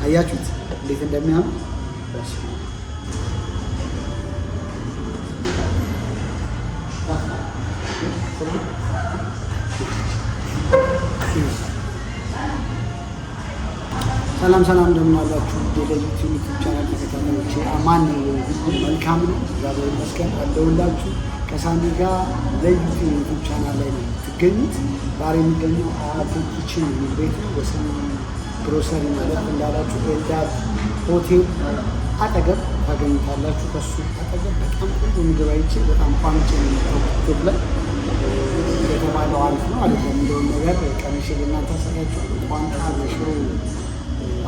አያችሁት እንዴት እንደሚያምር ሰላም ሰላም እንደምን አላችሁ? የዩቲዩብ ቻናል ተከታታዮች አማን ነው፣ መልካም ነው፣ እግዚአብሔር ይመስገን አለሁላችሁ። ከሳሚ ጋር ለዩቲዩብ ቻናል ላይ ነው ትገኙት። ዛሬ የሚገኘው አያት ኪችን የሚል ቤት ነው። በሰሜን ግሮሰሪ ማለት እንዳላችሁ ኤልዳር ሆቴል አጠገብ ታገኙታላችሁ። ከሱ አጠገብ በጣም ቆንጆ ምግብ አይቼ በጣም ቋንጭ ነው ቲክቶክ ላይ የተባለው አሪፍ ነው አይደለም የሚለውን ነገር ቀንሼ ለእናንተ አሳያችሁ። ቋንጣ በሽሮ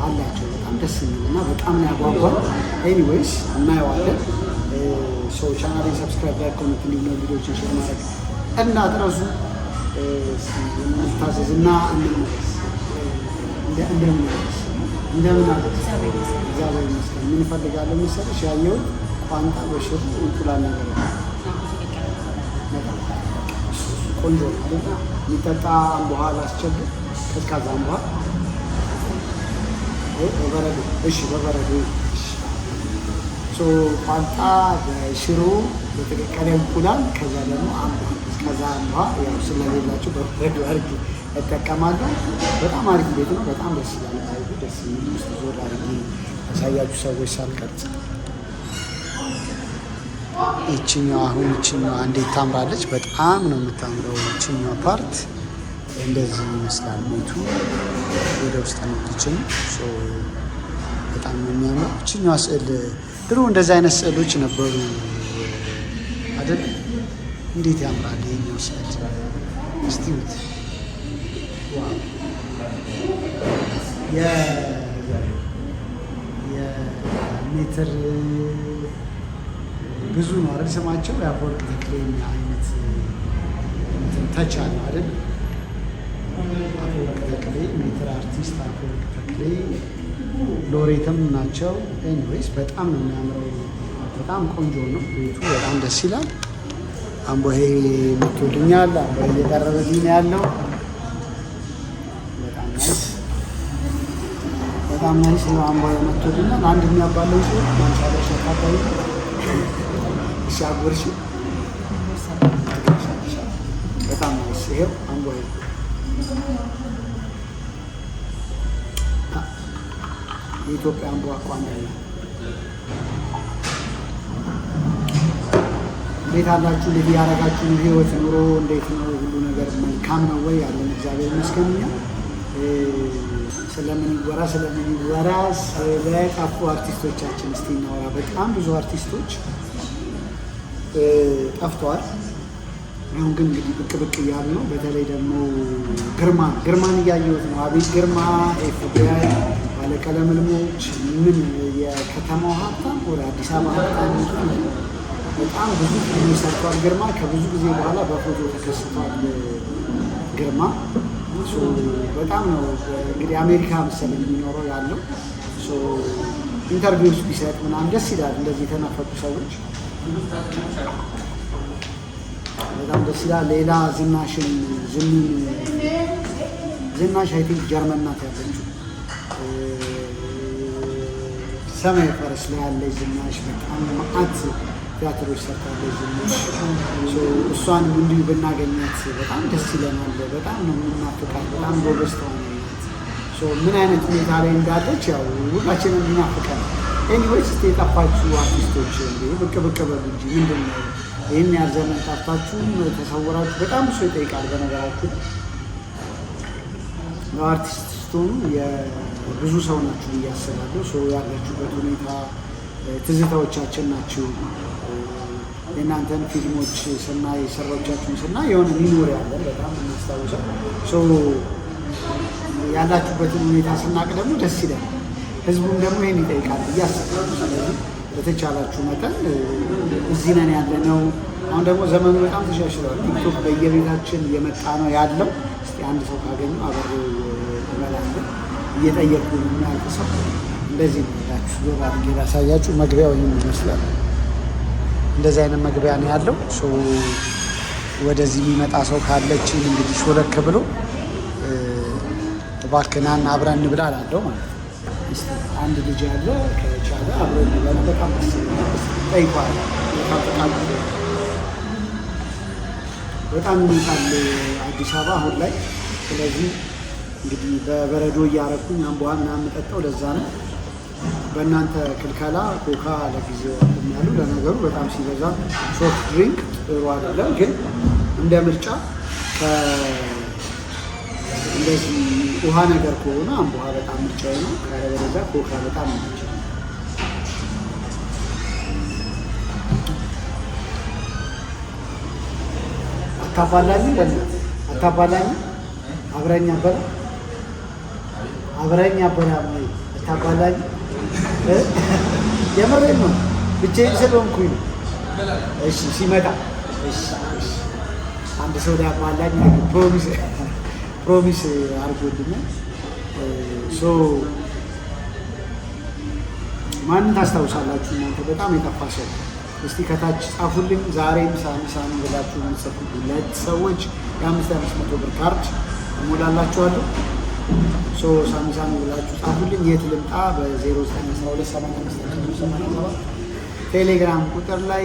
አላቸው በጣም ደስ የሚል እና በጣም ያጓጓል። ኤኒዌይስ እናየዋለን። ሰው ቻናሌን ሰብስክራይብ ላይ ኮሜንት እንዲሁ ቪዲዮዎችን ሼር ማድረግ እንዳትረሱ። እንታዘዝ እና እንደምን አለ እግዚአብሔር ይመስገን። ምን እፈልጋለሁ መሰለሽ ያየሁት ቋንጣ በሽሮ እንቁላል ነገር ቆንጆ የሚጠጣ በኋላ አስቸግር ቀዝቃዛ በኋላ በበረዶ እሺ፣ በበረዶ ቋንጣ በሽሮ በተቀቀለ እንቁላል ከዛ ደግሞ ከዛ አምባ ያው ስለሌላቸው በበረዶ አድርጌ እጠቀማለሁ። በጣም አሪፍ ቤት ነው። በጣም ደስ ይላል። አይቡ ደስ የሚል ውስጥ ዞር አድርጌ ያሳያችሁ ሰዎች ሳልቀርጽ። ይችኛዋ አሁን ይችኛዋ እንዴት ታምራለች! በጣም ነው የምታምረው። ይችኛዋ ፓርት እንደዚህ ይመስላል ቤቱ። ወደ ውስጥ ነው ኪችን። በጣም ነው የሚያምረው። ይችኛዋ ስዕል ድሮ እንደዚህ አይነት ስዕሎች ነበሩ አይደል? እንዴት ያምራል ይሄኛው ስዕል! እስቲ ውት የሜትር ብዙ ነው አይደል? ስማቸው የአፈወርቅ ተክሌ አይነት ተች አለ አይደል? አፈወርቅ ተክሌ ሜትር አርቲስት አፈወርቅ ተክሌ ሎሬትም ናቸው። ኤኒዌይስ በጣም ነው የሚያምረው። በጣም ቆንጆ ነው ቤቱ። በጣም ደስ ይላል። አምቦሄ መጥቶልኛል። አምቦሄ እየቀረበልኝ ነው ያለው። በጣም ናይስ ነው። አምቦሄ መጥቶልኛል። አንድ የሚያባለው ሲሆን ማንሳለሽ አካባቢ ሲያጎርሽ በጣም ናይስ። ይሄው አምቦሄ የኢትዮጵያ አምቦ አቋም ያለ እንዴት አላችሁ? እንዴት ያደረጋችሁ? ህይወት ኑሮ እንዴት ነው? ሁሉ ነገር መልካም ነው ወይ? ያለን እግዚአብሔር ይመስገን። ስለምን ይወራ ስለ ጠፉ አርቲስቶቻችን እስቲ እናወራ። በጣም ብዙ አርቲስቶች ጠፍተዋል። አሁን ግን እንግዲህ ብቅ እያሉ ነው። በተለይ ደግሞ ግርማን እያየሁት ነው። አቤት ግርማ ኤፍቢአይ ባለቀለም ልሞች ምን የከተማው ሀብታም ወደ አዲስ አበባ ሀብታም በጣም ብዙ ፊልም ሰርቷል። ግርማ ከብዙ ጊዜ በኋላ በፎቶ ተከስቷል። ግርማ በጣም ነው እንግዲህ አሜሪካ መሰለኝ የሚኖረው ያለው። ኢንተርቪውስ ቢሰጥ ምናምን ደስ ይላል። እንደዚህ የተናፈቁ ሰዎች በጣም ደስ ይላል። ሌላ ዝናሽ አይ ቲንክ ጀርመን ናት ያለችው። ሰማይ ፈረስ ላይ ያለች ዝናሽ በጣም መዓት ቲያትሮች ሰርታለች ዝናሽ። እሷንም እንዲሁ ብናገኛት በጣም ደስ ይለናል። በጣም ነው የምናፍቃት። በጣም ጎበዝ ተዋናይ ናት። ምን አይነት ሁኔታ ላይ እንዳለች ያው ሁላችንም እናፍቃል። ኤኒዌይስ እስኪ የጠፋችሁ አርቲስቶች ብቅ በሉ እንጂ ምንድን ነው ይህን ያህል ዘመን ጠፍታችሁ ተሰውራችሁ? በጣም ብዙ ይጠይቃል። በነገራችሁ አርቲስት ስትሆኑ የብዙ ሰው ናችሁ ብዬ አስባለሁ። ያላችሁበት ሁኔታ ትዝታዎቻችን ናችሁ። የእናንተን ፊልሞች ስናይ ስራዎቻችሁን ስናይ የሆነ ሚሞሪ ያለን በጣም እናስታውሰው። ያላችሁበትን ሁኔታ ስናቅ ደግሞ ደስ ይለናል። ህዝቡም ደግሞ ይህን ይጠይቃል ብዬ አስባለሁ። ስለዚህ በተቻላችሁ መጠን እዚህ ነን ያለ ነው። አሁን ደግሞ ዘመኑ በጣም ተሻሽሏል። ቲክቶክ በየቤታችን እየመጣ ነው ያለው። እስኪ አንድ ሰው ካገኙ አብሬ እበላለሁ እየጠየቁ የሚያልቅ ሰው እንደዚህ ነው ያላችሁ። ዞር አድርጌ ላሳያችሁ። መግቢያው ይህን ይመስላል። እንደዚህ አይነት መግቢያ ነው ያለው። ወደዚህ የሚመጣ ሰው ካለችን እንግዲህ ሾለክ ብሎ እባክህ ና አብረን እንብላ እላለሁ ማለት ነው። አንድ ልጅ ያለ ከቻለ አብሮ ሊበላ በጣም ደስ ይላል። ጠይቋል ካፈቃዱ በጣም ይመጣል አዲስ አበባ አሁን ላይ። ስለዚህ እንግዲህ በበረዶ እያረኩኝ አምቧ ምናምን የምጠጣው ለዛ ነው። በእናንተ ክልከላ ኮካ ለጊዜው ያሉ ለነገሩ በጣም ሲበዛ ሶፍት ድሪንክ ጥሩ አይደለም፣ ግን እንደ ምርጫ እንደዚህ ውሃ ነገር ከሆነ አምቧ በጣም ምርጫዬ ነው። ካለበለዚያ ኮካ በጣም ምርጫ ነው። አታባላኝ አታባላኝ አብረኛ አበራ አታባላኝ የምሬን ነው። ብቻዬን ስለሆንኩኝ ነው። እሺ ሲመጣ አንድ ሰው ሊያባላኝ ፕሮሚስ አድርጎልኛል። ማንን ታስታውሳላችሁ እናንተ በጣም የጠፋ ሰው? እስቲ ከታች ጻፉልኝ። ዛሬም ሳሚ ብላችሁ የምትጽፉ 2 ሰዎች የ500 ብር ካርድ እሞላላችኋለሁ። ሳሚ ብላችሁ ጻፉልኝ። የት ልምጣ? በ09128587 ቴሌግራም ቁጥር ላይ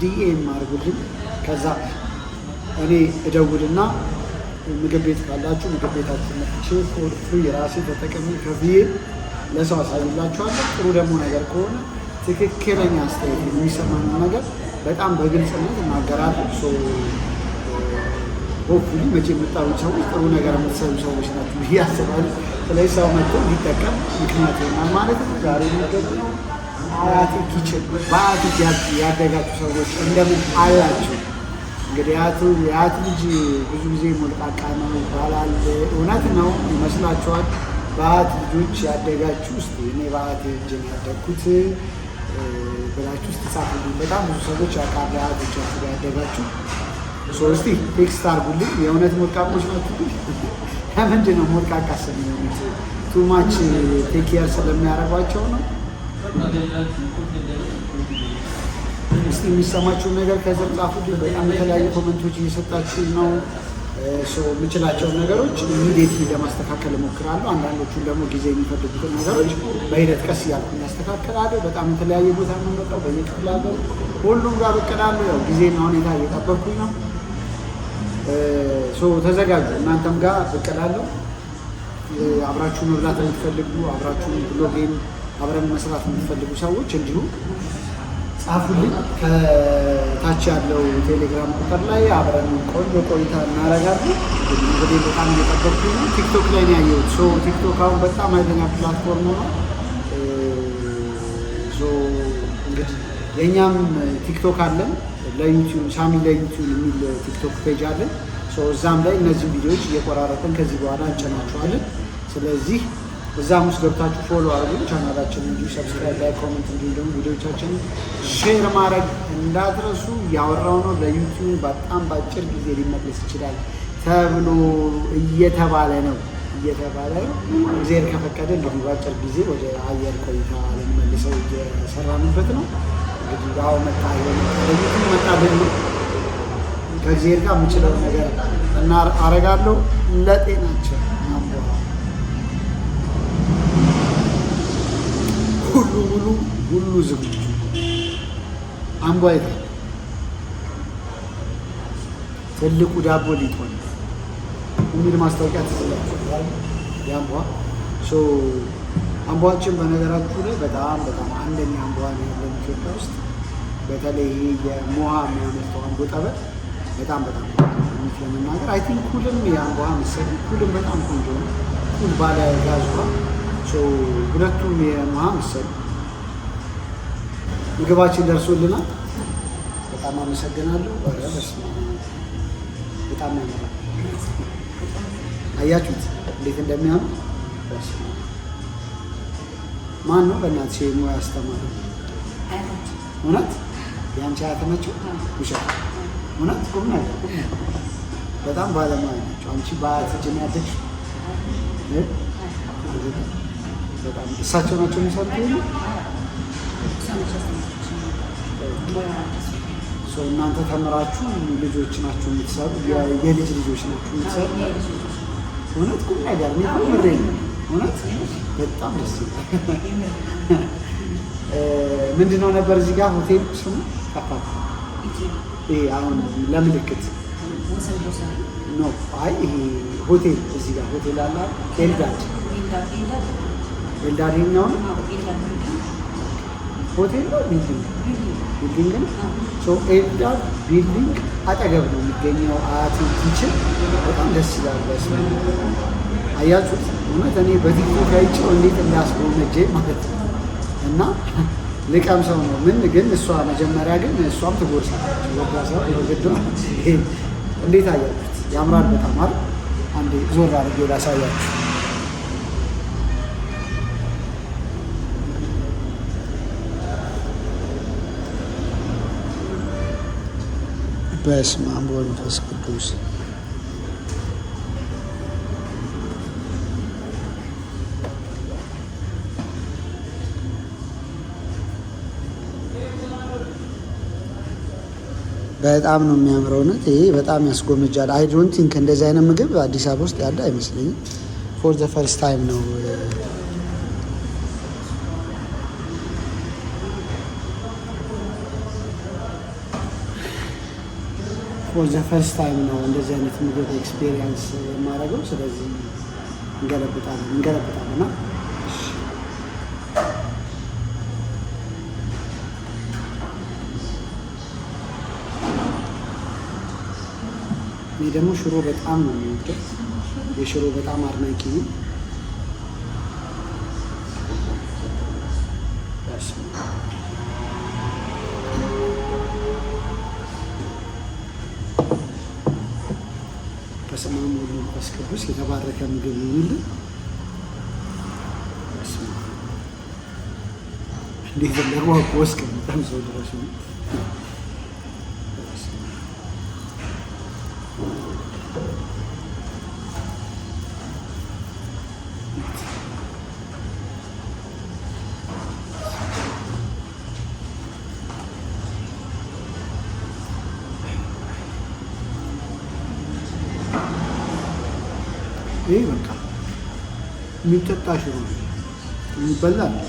ዲኤም አድርጉልኝ። ከዛ እኔ እደውልና ምግብ ቤት ካላችሁ ምግብ ቤታችሁ መጥቼ ፎር ፍሪ ራሴ ተጠቅሜ ከፍዬ ለሰው አሳይላችኋለሁ። ጥሩ ደግሞ ነገር ከሆነ ትክክለኛ አስተያየት የሚሰማኝ ነገር በጣም በግልጽነት እናገራለሁ። ሆፕፉሊ መቼ የምታዩ ሰዎች ጥሩ ነገር የምትሰሩ ሰዎች ናቸው ብዬ አስባለሁ። ስለዚህ ሰው መጥቶ እንዲጠቀም ምክንያት ይሆናል ማለት ነው። ዛሬ የሚገቡ አያቴ ኪችን በአያት ያደጋችሁ ሰዎች እንደምን አላችሁ? እንግዲህ የአያት ልጅ ብዙ ጊዜ ሞልቃቃ ነው ይባላል። እውነት ነው ይመስላችኋል? በአያት ልጆች ያደጋችሁ ውስጥ እኔ በአያቴ እጅ ያደግኩት ብላችሁ ውስጥ ጻፉልኝ። በጣም ብዙ ሰዎች ያውቃሉ አያቶቻችሁ ጋር ያደጋችሁ። እስቲ ቴክስት አድርጉልኝ። የእውነት ሞልቃቆች ናችሁ? ለምንድን ነው ሞልቃቃ የሚሆኑት? ቱማች ቴክ ኬር ስለሚያደርጓቸው ነው? እስቲ የሚሰማችሁን ነገር ከዘር ጻፉልኝ። በጣም የተለያዩ ኮመንቶች እየሰጣችሁ ነው። የምችላቸውን ነገሮች ኢሚዲየትሊ ለማስተካከል እሞክራለሁ። አንዳንዶቹን ደግሞ ጊዜ የሚፈልጉትን ነገሮች በሂደት ቀስ እያልኩ እናስተካከላለሁ። በጣም የተለያየ ቦታ የምንመጣው በየክፍለ ሀገሩ ሁሉም ጋር እቅዳለሁ። ያው ጊዜና ሁኔታ እየጠበቅኩኝ ነው። ተዘጋጁ። እናንተም ጋር እቅዳለሁ። አብራችሁ መብላት የምትፈልጉ አብራችሁ ብሎጌን አብረን መስራት የምትፈልጉ ሰዎች እንዲሁ ጻፉልኝ። ከታች ያለው ቴሌግራም ቁጥር ላይ አብረን ቆንጆ ቆይታ እናደርጋለን። እንግዲህ በጣም እየጠበቅኩኝ ነው። ቲክቶክ ላይ ነው ያየሁት። ቲክቶክ አሁን በጣም ኃይለኛ ፕላትፎርም ነው። እንግዲህ የእኛም ቲክቶክ አለን ለዩቲዩብ ሳሚ ለዩቲዩብ የሚል ቲክቶክ ፔጅ አለን። እዛም ላይ እነዚህ ቪዲዮዎች እየቆራረጥን ከዚህ በኋላ እንጭናቸዋለን። ስለዚህ እዛም ውስጥ ገብታችሁ ፎሎ አድርጉ ቻናላችንን፣ እንዲሁ ሰብስክራይብ ላይ ኮሜንት፣ እንዲሁ ደግሞ ቪዲዮቻችንን ሼር ማድረግ እንዳትረሱ። እያወራው ነው ለዩቲዩብ በጣም በአጭር ጊዜ ሊመለስ ይችላል ተብሎ እየተባለ ነው። እግዚአብሔር ከፈቀደ እንግዲህ በአጭር ጊዜ ወደ አየር ቆይታ ልንመልሰው እየሰራንበት ነው። እንግዲህ አሁን ለዩቲዩብ መጣልን ነው። ከእግዚአብሔር ጋር የምችለውን ነገር እና አረጋለሁ ለጤናቸው ሁሉ ዝግጁ አምቧ ይታል። ትልቁ ዳቦ ሊጦን የሚል ማስታወቂያ ተዘጋጅቷል። የአምቧ አምቧችን በነገራችሁ ላይ በጣም አንደኛ አምቧ ነው ያለን ኢትዮጵያ ውስጥ። በተለይ የሞሃ የሚያመርተው አምቦ ጠበል በጣም እውነት ለመናገር አይ ቲንክ ኩልም የአምቧ መሰለኝ ኩልም በጣም ቆንጆ ነው። ኩል ባለ ጋዝ ውሃ ሁለቱም የሞሃ መሰለኝ። ምግባችን ደርሶልናል። በጣም አመሰግናለሁ። በጣም ያምራል። አያችሁት እንዴት እንደሚያምር። ማን ነው በእናትሽ ሙያ ያስተማረ? እውነት የአንቺ አያት ናቸው? ውሸት? እውነት ቁም ነገር በጣም ባለሙያ ናቸው። አንቺ በአያት እጅ ነው ያደግሽው? በጣም እሳቸው ናቸው የሚሰሩት ይሄ እናንተ ተምራችሁ ልጆች ናችሁ የምትሰሩ፣ የልጅ ልጆች ናችሁ የምትሰሩ። እውነት ቁም ነገር ነው። እውነት በጣም ደስ ይላል። ምንድነው ነበር እዚህ ጋር ሆቴል ስሙ ጠፋ። አሁን ለምልክት ነው። አይ ይሄ ሆቴል እዚህ ጋር ሆቴል አለ ኤልዳድ ኤልዳድኛው ሆቴል ነው ቢልዲንግ ነው። ኤልዳድ ቢልዲንግ አጠገብ ነው የሚገኘው። አያት ኪችን በጣም ደስ ይላል። በስመ አብ አያችሁት? እውነት እኔ በቲክቶክ አይቼው እንዴት እንዳስጎመጀ ማለት ነው። እና ልቀምሰው ነው ምን ግን እሷ መጀመሪያ ግን እሷም ትጎርሳለች። ወጋሰው ወግዶ እንዴት አያችሁት? ያምራል በጣም አይደል? አንዴ ዞር አድርጌ ላሳያችሁ። በስመ አብ ወመንፈስ ቅዱስ በጣም ነው የሚያምረው። እውነት ይሄ በጣም ያስጎመጃል። አይ ዶንት ቲንክ እንደዚህ አይነት ምግብ አዲስ አበባ ውስጥ ያለ አይመስለኝም። ፎር ዘ ፈርስት ታይም ነው ፎር ዘ ፈርስት ታይም ነው እንደዚህ አይነት ምግብ ኤክስፔሪየንስ የማደርገው። ስለዚህ እንገለብጣለን እና እኔ ደግሞ ሽሮ በጣም ነው የሚወደው። የሽሮ በጣም አድናቂ ነው። በስመ አብ ወወልድ ወመንፈስ ቅዱስ የተባረከ ምግብ ይሁንልን። እንዴት እንደጓጓ እስከሚጠም ሰው ድረስ ነው። ይሄ በቃ የሚጠጣ ሽሮ ነው የሚበላ ነው።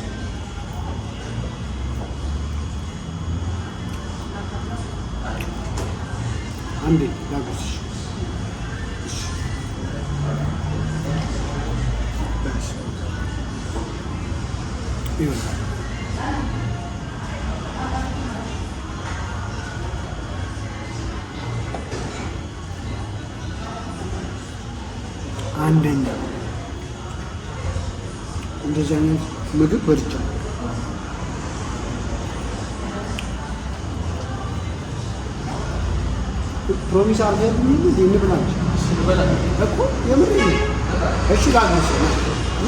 አንዴ ዳጉስ አንደኛ እንደዚህ አይነት ምግብ በልቻለሁ። ፕሮሚስ አድርገን እንብላለን እኮ የምር ነው። እሺ ላግኝሽ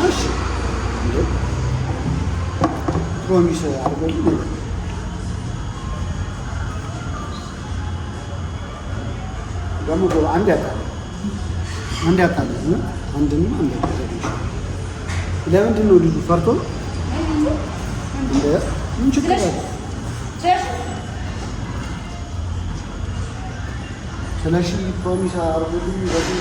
እሺ ፕሮሚስ አድርገን ደግሞ አንድ ያጣ አንድ ያጣለ አንድንም አንድ ያጣለ። ለምንድን ነው ልጁ ፈርቶ ነው እንደ ምን ችግር አለ? ስለሺ ፕሮሚስ አርጉልኝ በዚህ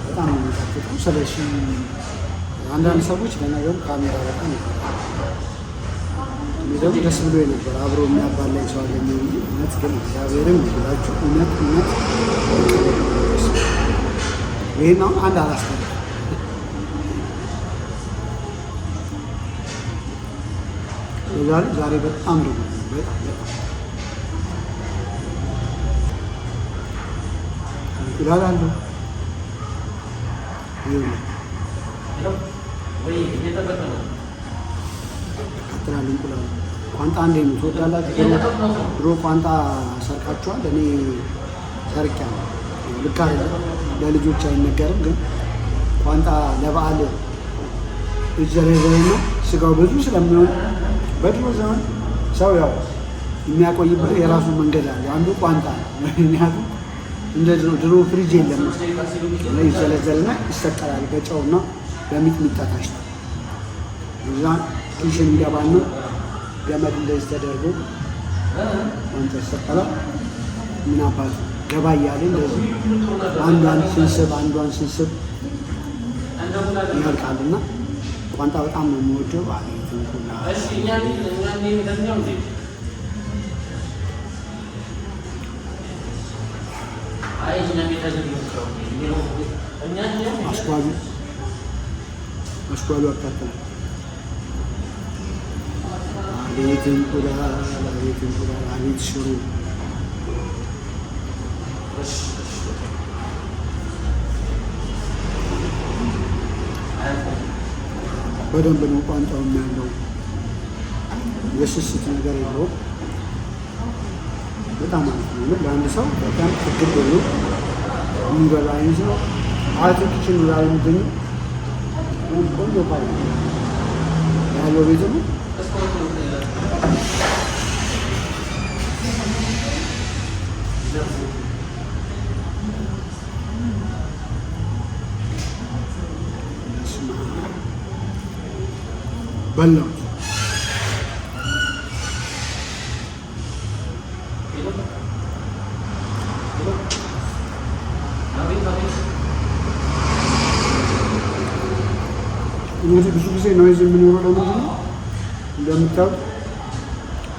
በጣም ነው የሚጣፍጠው። ስለሺ አንዳንድ ሰዎች ለነገሩ ካሜራ በጣም ይፈራል። እኔ ደግሞ ደስ ብሎ ነበር አብሮ የሚያባላኝ ሰው አገኘሁ እንጂ እውነት ግን እግዚአብሔርም ብላችሁ እውነት ይሄን አሁን አንድ አላስተምር ዛሬ በጣም ደግሞ በጣም እንቁላል አለው ቀጥላል። እንቁላል ቋንጣ እንዴ ነው ትወዳላችሁ? ድሮ ቋንጣ ሰርቃችኋል? እኔ ሰርቄያለሁ። ልክ አይደለም፣ ለልጆች አይነገርም። ግን ቋንጣ ለበዓል ይዘረዘርና ስጋው ብዙ ስለሚሆን በድሮ ዘመን ሰው ያው የሚያቆይበት የራሱ መንገድ አለ። አንዱ ቋንጣ ነው። ምክንያቱም እንደ ድሮ ፍሪጅ የለም። ይዘለዘልና ይሰቀላል በጨውና በሚጥሚጣ ታሽቶ እዛ ኪሽን ይገባና ገመድ እንደዚህ ተደርጎ ዋንጫ ሰቀላ ምን አባት ገባ እያለ እንደዚህ አንዷን ስንስብ ይወድቃልና ቋንጣ በጣም ነው የምወደው። አስኳሉ አካተለ አቤት እንቁላል አቤት ሽሮ በደንብ ነው ቋንጣውም ያለው የስስት ነገር የለውም። በጣም ማለት ነው ለአንድ ሰው በጣም ችግር ብሎ የሚበላ አይነት ነው። አትክልት ነው የሚገኙ ቆንጆ ባይ ያለው ቤት ነው። በላው እንግዲህ ብዙ ጊዜ ኖይዝ የምኖረው ለምንድን ነው? እንደምታውቁ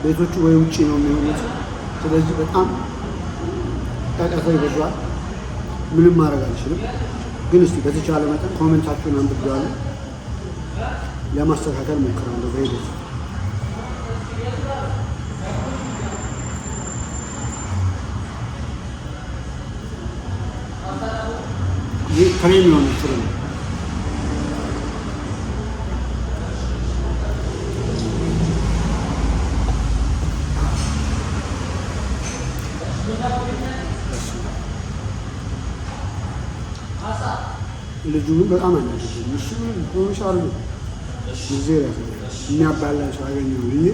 ቤቶቹ ወይ ውጭ ነው የሚሆኑት። ስለዚህ በጣም ጫጫታ ይበዛል። ምንም ማድረግ አልችልም። ግን እስቲ በተቻለ መጠን ኮሜንታችሁን አንብቤዋለሁ፣ ለማስተካከል ሞክራለሁ በሂደት። ይህ ክሬም የሆነ ሽሮ ነው። ልጁ በጣም አናደደ። እሱ ሆኖሻሉ ጊዜ የሚያባላ ሰው አገኘሁ ብዬ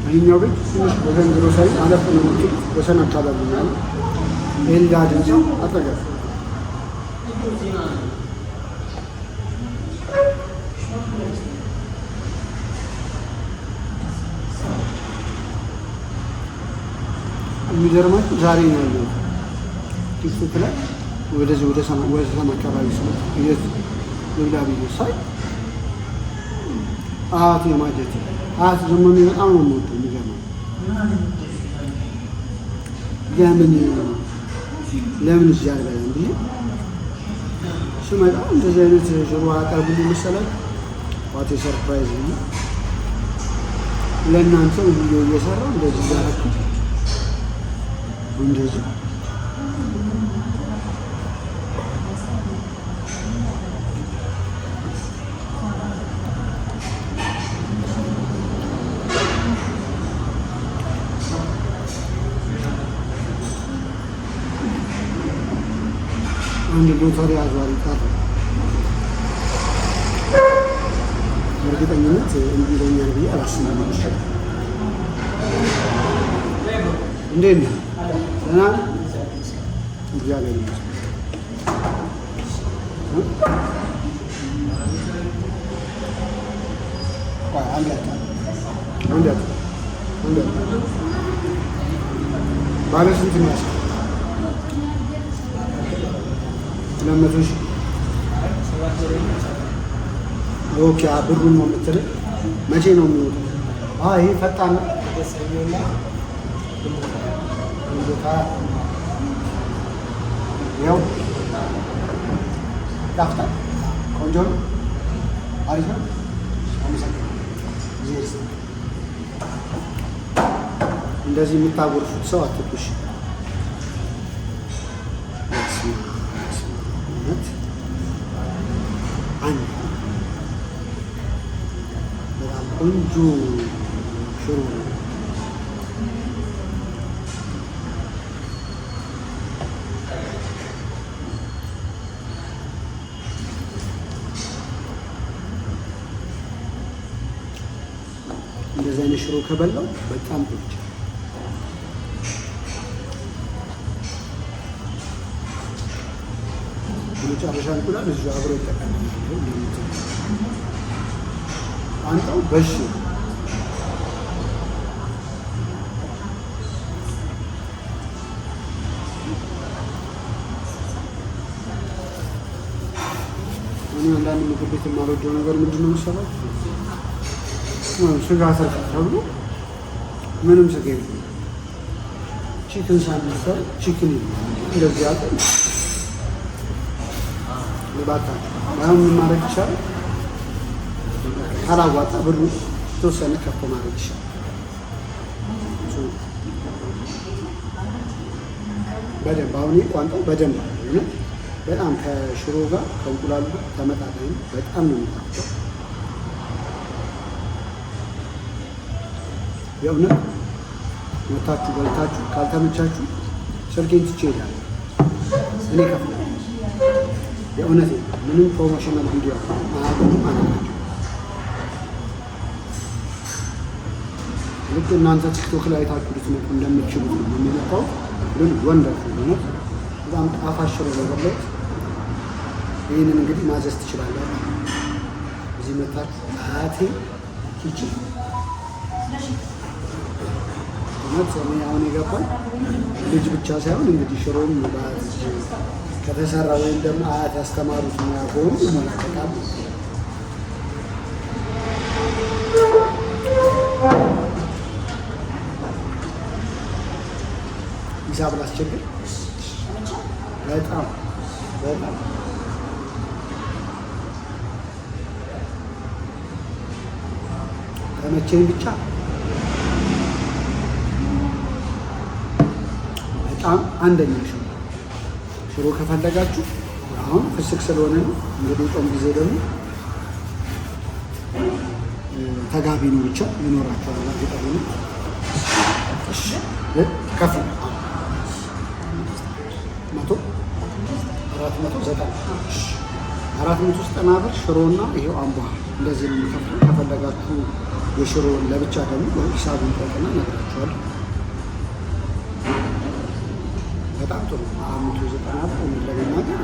ይህኛው ቤት ትንሽ በዘንድሮ ሳይ አለፍ ነው የምትል ወሰን አካባቢ ያለ ኤልዳድ እንጂ አጠገብ የሚገርማችሁ ዛሬ ነው ያለው ቲክቶክ ላይ ወደዚህ ወደ ሰማ አካባቢ ስመጣ የብላ ቪዲዮ ሳይ አያት የማጀት አያት ዘመኑ በጣም ነው የምወደው። የሚገርመው ለምን እዚህ አልበላም ብዬ ስመጣ እንደዚህ አይነት ሽሮ አቀርቡልኝ መሰላችሁ። ዋቴ ሰርፕራይዝ ነው ለእናንተ ቪዲዮ እየሰራሁ እንደዚህ ያደረኩ እንደዚህ አንድ ሎተሪ አዟሪ ካለ በእርግጠኝነት እንዲህ ይለኛል ብዬ አላስብም። እንዴት ነህ? ደህና ነህ? እግዚአብሔር ይመስገን። ባለ ስንት ነው ያስከው? 200 ሺህ ኦኬ። ብሩን ነው የምትለኝ? መቼ ነው የሚወጣው? ይሄ ፈጣን ነው። ያው ዳፍታ ቆንጆ ነው፣ አሪፍ ነው። እንደዚህ የምታጎርሱት ሰው አትጡሽ። አንድ በጣም ቆንጆ ሽሮ ሽሮ ከበላው በጣም ጥሩ። መጨረሻ እንቁላል እዚሁ አብሮ ይጠቀማል። ቋንጣው በሽ እኔ አንዳንድ ምግብ ቤት የማልወደው ነገር ምንድን ነው መሰለህ? ስጋ ሰርፍ ተብሎ ምንም ስጋ የለም። ቺክን ሳንሰር ቺክን እንደዚህ አለ ልባታ አሁን ምን ማድረግ ይቻላል? ካላዋጣ ብሩ ተወሰነ ከፍ ማድረግ ይቻላል። በደንብ አሁን ቋንጣው በደንብ ነው። በጣም ከሽሮ ጋር ከእንቁላሉ ጋር ተመጣጣኝ በጣም ነው የሚጣፍጠው። የእውነት ወታችሁ በልታችሁ ካልተመቻችሁ ስልኬን ትቼ እሄዳለሁ። እኔ ከፍላለሁ። የእውነት ምንም ፕሮሞሽናል ቪዲዮ አያገኙም አለናቸው። ልክ እናንተ ቲክቶክ ላይ አይታችሁ ልትመጡ እንደምትችሉት ነው የሚመጣው። ግን ወንደርፉል ነው። በጣም ጣፋጭ ሽሮ በበለት ይህንን እንግዲህ ማዘዝ ትችላላችሁ። እዚህ መታችሁ አያቴ ኪችን እውነት እኔ አሁን የገባኝ ልጅ ብቻ ሳይሆን እንግዲህ ሽሮም ከተሰራ ወይም ደግሞ አያት ያስተማሩት ሙያ ከሆኑ ይሞላቀቃል። ሂሳብ ላስቸግር በጣም በጣም ተመቸኝ ብቻ በጣም አንደኛ ሽሮ ከፈለጋችሁ አሁን ፍስክ ስለሆነ ነው እንግዲህ ጾም ጊዜ ደግሞ ተጋቢ ነው ብቻ ይኖራችኋል። አግጠሩ ነው እሺ ከፍ 490 ብር ሽሮና ይሄው አምቧ እንደዚህ ነው የሚከፍለው። ከፈለጋችሁ የሽሮ ለብቻ ደግሞ ሂሳቡን ቆጥና ነግራችኋለሁ። በጣም ጥሩ 490 ብር ለመናገር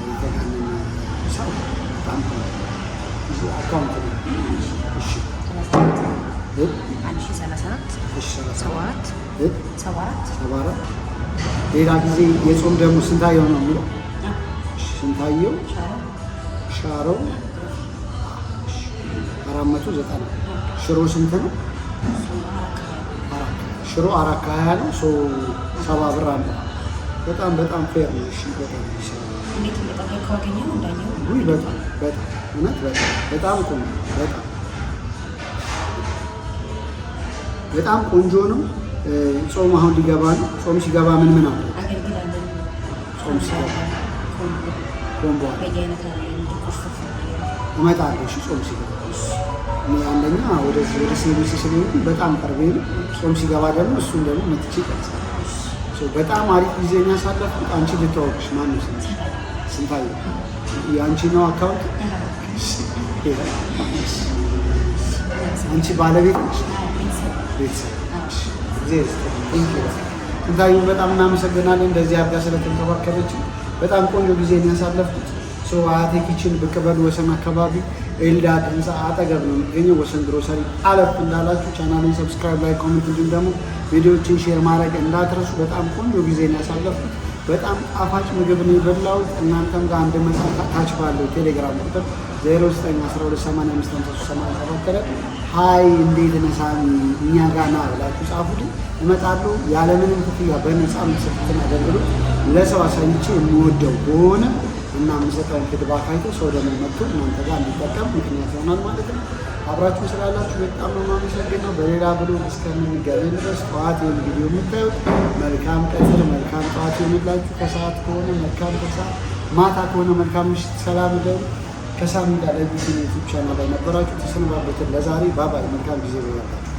የተጋነነ ሂሳብ በጣም ጥሩ አካውንት ነው። እሺ 74 ሌላ ጊዜ የጾም ደግሞ ስንታየው ነው የሚለው ስንታየው ሻረው 490 ሽሮ ስንት ነው? ሽሮ 420 ነው። 70 ብር አለ። በጣም በጣም ፌር ነው። እሺ በጣም ይሻላል። በጣም በጣም እውነት በጣም ቆንጆ በጣም ቆንጆ ነው። ጾም አሁን ሊገባ ነው። ጾም ሲገባ ምን አለ? ጾም ሲገባ ኮምቦ እመጣለሁ። እሺ ጾም ሲገባ እኔ አንደኛ ወደዚህ ወደ ሴሚሲ ስለሆንኩ በጣም ቀርቤ ነው። ጾም ሲገባ ደግሞ እሱን ደግሞ መጥቼ ይቀርጻል። በጣም አሪፍ ጊዜ ነው ያሳለፍኩት። አንቺ ልታወቅሽ ማነው? ስንታየው የአንቺ ነው አካውንት? አንቺ ባለቤት ነሽ? ቤተሰብ ስንታዩ በጣም እናመሰግናለን። እንደዚህ አድርጋ ስለተንከባከበችን በጣም ቆንጆ ጊዜ ያሳለፍኩት። አያቴ ኪችን ብቅ በሉ ወሰን አካባቢ ኤልዳድ ህንፃ አጠገብ ነው የሚገኘው። ወሰን ግሮሰሪ አለፍ እንዳላችሁ ቻናልን ሰብስክራይብ፣ ላይ ኮሜንት እንዲሁም ደግሞ ቪዲዮዎችን ሼር ማድረግ እንዳትረሱ። በጣም ቆንጆ ጊዜ ያሳለፍኩት። በጣም ጣፋጭ ምግብ ነው የበላሁት። እናንተም ጋር አንድ መጽሐፍ ታች ባለው ቴሌግራም ቁጥር 0912855387 ሀይ እንዴት ነህ ሳሚ እኛ ጋር ና ብላችሁ ጻፉልኝ። እመጣለሁ። ያለምንም ክፍያ በነፃ የምትሰጡትን አገልግሎት ለሰው አሳይቼ የምወደው ከሆነ እና የምሰጠውን ፊድባክ አይቶ ሰው ደግሞ መጥቶ እናንተ ጋር እንዲጠቀም ምክንያት ይሆናል ማለት ነው። አብራችሁ ስላላችሁ በጣም ነው የማመሰግነው። በሌላ ብሎ እስከምንገናኝ ድረስ ጠዋት ይህን ቪዲዮ የምታዩት መልካም ቀትር፣ መልካም ጠዋት ይሁንላችሁ። ከሰዓት ከሆነ መልካም ከሰዓት፣ ማታ ከሆነ መልካም ምሽት። ሰላም ደሩ። ከሳሚ ጋር ለዩቲዩብ ቻናል ላይ ነበራችሁ። ተሰነባበትን። ለዛሬ ባባይ። መልካም ጊዜ ነው ያላችሁ።